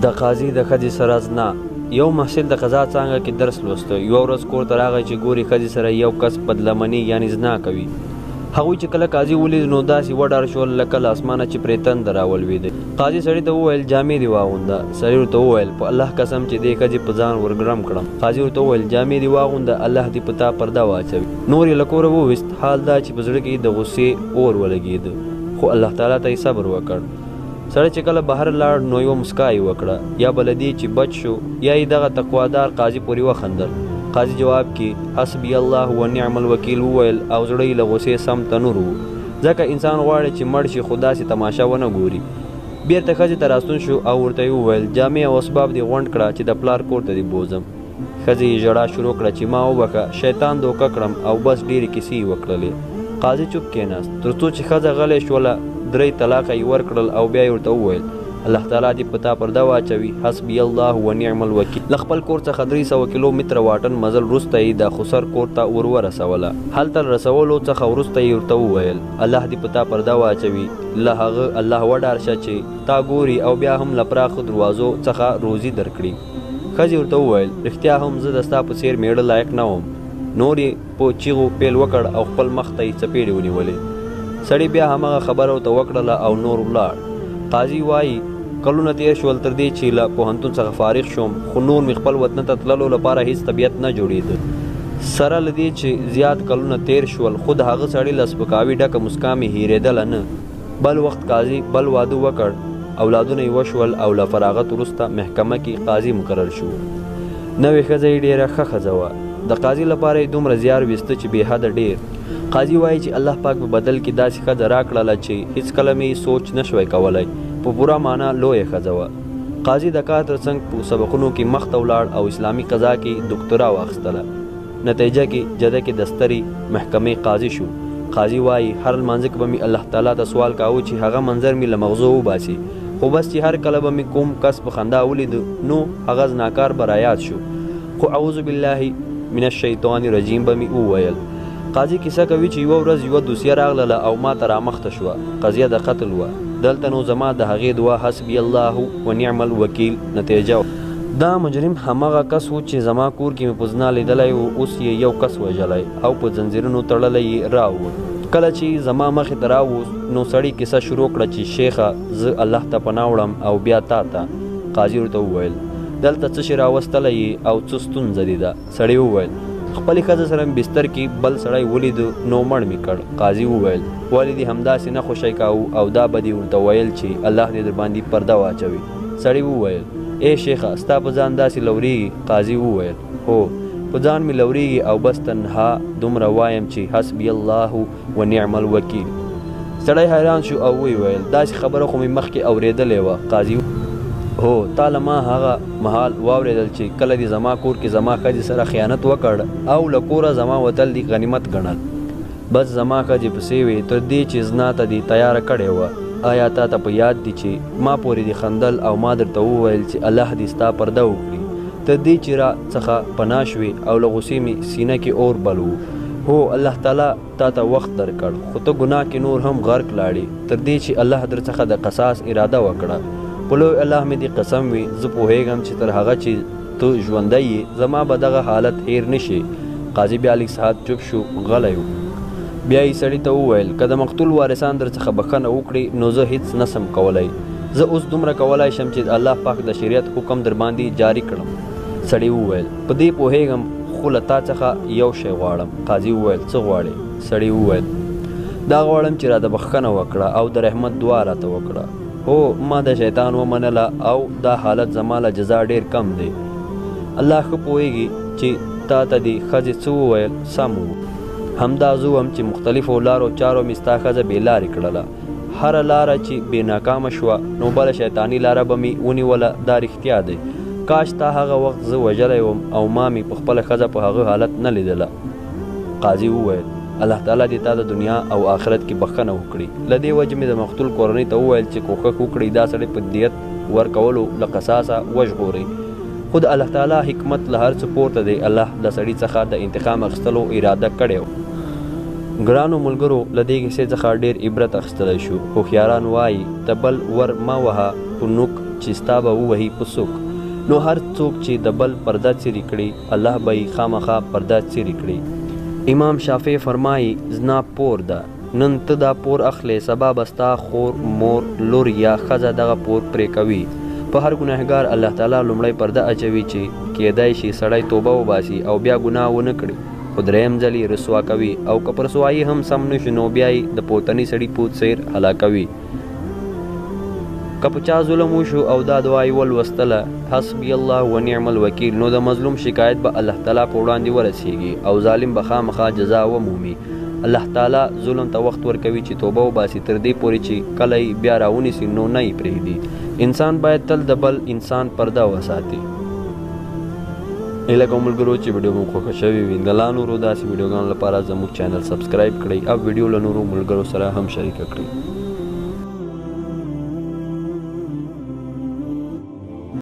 د قاضي د ښځې سره زنا. یو محصل د قضا څانګه کې درس لوسته. یوه ورځ کور ته راغی چې ګوري ښځې سره یو کس بدلمني یعنې زنا کوي. هغوی چې کله قاضي ولید نو داسې وډار شول لکه له اسمانه چې پرې تند راولوېده. قاضي سړي ته وویل جامې دې واغونده. سړي ورته وویل په الله قسم چې دې ښځې په ځان ورګرم کړم. قاضي ورته وویل جامې دې واغونده، الله دې په تا پرده واچوي. نور یې له کوره وویست. حال دا چې په زړه کې د غصې اور ولګېده، خو الله تعالی ته یې صبر وکړ. سړی چې کله بهر لاړ نو یوه مسکا یې وکړه، یا به له دې چې بچ شو یا یې دغه تقوادار قاضي پورې وخندل. قاضي جواب کې حسبي الله ونعم الوکیل وویل او زړه یې له غوسې سم تنور و، ځکه انسان غواړي چې مړ شي خو داسې تماشه ونه ګوري. بیرته ښځې ته راستون شو او ورته یې وویل جامې او اسباب دې غونډ کړه چې د پلار کور ته دې بوځم. ښځې یې ژړا شروع کړه چې ما وبښه، شیطان دوکه کړم او بس ډېرې کیسې یې وکړلې. قاضي چوپ کېناست تر څو چې ښځه غلی شوله. 3 طلاقه یې ورکړل او بیا یې ورته وویل الله تعالی دې په تا پرده واچوي. حسبي الله ونعم الوکیل. له خپل کور څخه 300 کیلومتره واټن مزل وروسته یې د خسر کور ته ورسوله. هلته رسولو څخه وروسته یې ورته وویل الله دې په تا پرده واچوي. له هغه الله وډار شه چې تا ګوري او بیا هم له پراخو دروازو څخه روزي درکړي. ښځې ورته وویل رښتیا هم زه د ستا په څېر میړه لایق نه وم. نور یې په چیغو پیل وکړ او خپل مخ ته یې څپېړې ونیولې. سړي بیا هماغه خبره ورته وکړله او نور ولاړ. قاضي وایي کلونه تیر شول تر دې چې له پوهنتون څخه فارغ شوم، خو نور مې خپل وطن ته تللو لپاره هیڅ طبیعت نه جوړېده. سره له دې چې زیات کلونه تیر شول خو د هغه سړي له سپکاوي ډکه مسکا مې هېرېدله نه. بل وخت قاضي بل واده وکړ، اولادونه یې وشول او له فراغت وروسته محکمه کې قاضي مقرر شو. نوې ښځه یې ډېره ښه ښځه وه. د قاضي لپاره یې دومره زیار ویسته چې بې حده ډېر. قاضي وایي چې الله پاک په بدل کې داسې ښځه راکړله چې هېڅکله مې سوچ نه شوی کولی. په پوره معنا لویه ښځه وه. قاضي د کار تر څنګ په سبقونو کې مخ ته ولاړ او اسلامي قضا کې دکتورا واخیستله. نتیجه کې جده کې د سترې محکمې قاضي شو. قاضي وایي هر لمانځه کې به مې الله تعالی ته سوال کاوه چې هغه منظر مې له مغزو وباسي، خو بس چې هر کله به مې کوم کس په خندا ولید نو هغه زناکار به رایاد شو، خو اعوذ بالله من الشیطان الرجیم به مې وویل. قاضي کیسه کوي چې یوه ورځ یوه دوسیه راغله او ما ته رامخته شوه. قضیه د قتل وه. دلته نو زما د هغې دعا حسبي الله ونعم الوکیل نتیجه وه. دا مجرم هماغه کس و چې زما کور کې مې په زنا لیدلی و. اوس یې یو کس وژلی او په زنځیرونو تړلی یې راووت. کله چې زما مخې ته راووست نو سړي کیسه شروع کړه چې شیخه زه الله ته پناه وړم او بیا تا ته. قاضي ورته وویل دلته څه شی راوستلی یې او څه ستونزه دې ده؟ سړي وویل خپلې ښځه سره مې بستر کې بل سړی ولید نو مړ مې کړ. قاضي وویل ولې دې همداسې نه خوشی کاوه او دا به دې ورته ویل چې الله دې در باندې پرده واچوي؟ سړي وویل ای شیخه ستا په ځان داسې لورېږي؟ قاضي وویل هو په ځان مې لورېږي او بس تنها دومره وایم چې حسبي الله ونعم الوکیل. سړی حیران شو او ویې ویل داسې خبره خو مې مخکې اورېدلې وه. قاضي هو تا له ما هغه مهال واورېدل چې کله دې زما کور کې زما ښځې سره خیانت وکړ او له کوره زما وتل دې غنیمت ګڼل. بس زما ښځې پسې وې تر دې چې زنا ته دې تیاره کړې وه. آیا تا ته په یاد دي چې ما پورې دې خندل او ما درته وویل چې الله دې ستا پرده وکړي؟ تر دې چې را څخه پناه شوې او له غوسې مې سینه کې اور بل و. هو الله تعالی تا ته وخت درکړ خو ته ګناه کې نور هم غرق لاړې تر دې چې الله در څخه د قصاص اراده وکړه. په لوی الله مې دې قسم وي زه پوهېږم چې تر هغه چې ته ژوندی یې زما به دغه حالت هیر نه شي. قاضي بیا لږ ساعت چوپ شو، غلی و. بیا یې سړي ته وویل که د مقتول وارثان در څخه بښنه وکړي نو زه هیڅ نسم کولی. زه اوس دومره کولی شم چې الله پاک د شریعت حکم در باندې جاری کړم. سړي وویل په دې پوهېږم خو له تا څخه یو شی غواړم. قاضي وویل څه غواړې؟ سړي وویل دا غواړم چې راته بښنه وکړه او د رحمت دعا راته وکړه. هو ما د شیطان ومنله او دا حالت زما له جزا ډېر کم دی. الله ښه پوهېږي چې تا ته دې ښځې څه وویل سم و. همدا زه وم چې مختلفو لارو چارو مې ستا ښځه بې لارې کړله. هره لاره چې بې ناکامه شوه نو بله شیطاني لاره به مې ونیوله. دا رښتیا دی. کاش تا هغه وخت زه وژلی وم او ما مې په خپله ښځه په هغه حالت نه لیدله. قاضي وویل الله تعالی دې تا د دنیا او آخرت کې بښنه وکړي. له دې وجې مې د مقتول کورنۍ ته وویل چې کوښښ وکړي دا سړی په دیت ورکولو له قصاصه وژغورئ. خو د الله تعالی حکمت له هر څه پورته دی. الله د سړي څخه د انتقام اخیستلو اراده کړې وه. ګرانو ملګرو له دې کیسې څخه ډېر عبرت اخیستلی شو. هوښیاران وایي ته بل ور مه وهه په نوک چې ستا به ووهي په څوک. نو هر څوک چې د بل پرده څیرې کړي الله به یې خامخا پرده څیرې کړي. امام شافعي فرمایي زنا پور ده، نن ته دا پور اخلې سبا به ستا خور مور لور یا ښځه دغه پور پرې کوي. په هر ګناهګار الله تعالی لومړی پرده اچوي چې کیدای شي سړی توبه وباسي او بیا ګناه ونه کړي، خو دریم ځل یې رسوا کوي او که په رسوایي هم سم نه شي نو بیا یې د پورتني سړي پوت څیر هلاکوي. که په چا ظلم وشو او دا دعا یې ولوستله حسبي الله ونعم الوکیل، نو د مظلوم شکایت به الله تعالی په وړاندې ورسیږي او ظالم به خامخا جزا ومومي. الله تعالی ظلم ته وخت ورکوي چې توبه وباسي تر دې پورې چې کله یې بیا راونیسي نو نه یې پرېږدي. انسان باید تل د بل انسان پرده وساتي. ایله کوم ملګرو چې ویډیو مو خوښه شوې وي د لا نورو داسې ویډیوګانو لپاره زموږ چینل سبسکرایب کړئ او ویډیو له نورو ملګرو سره هم شریکه کړئ.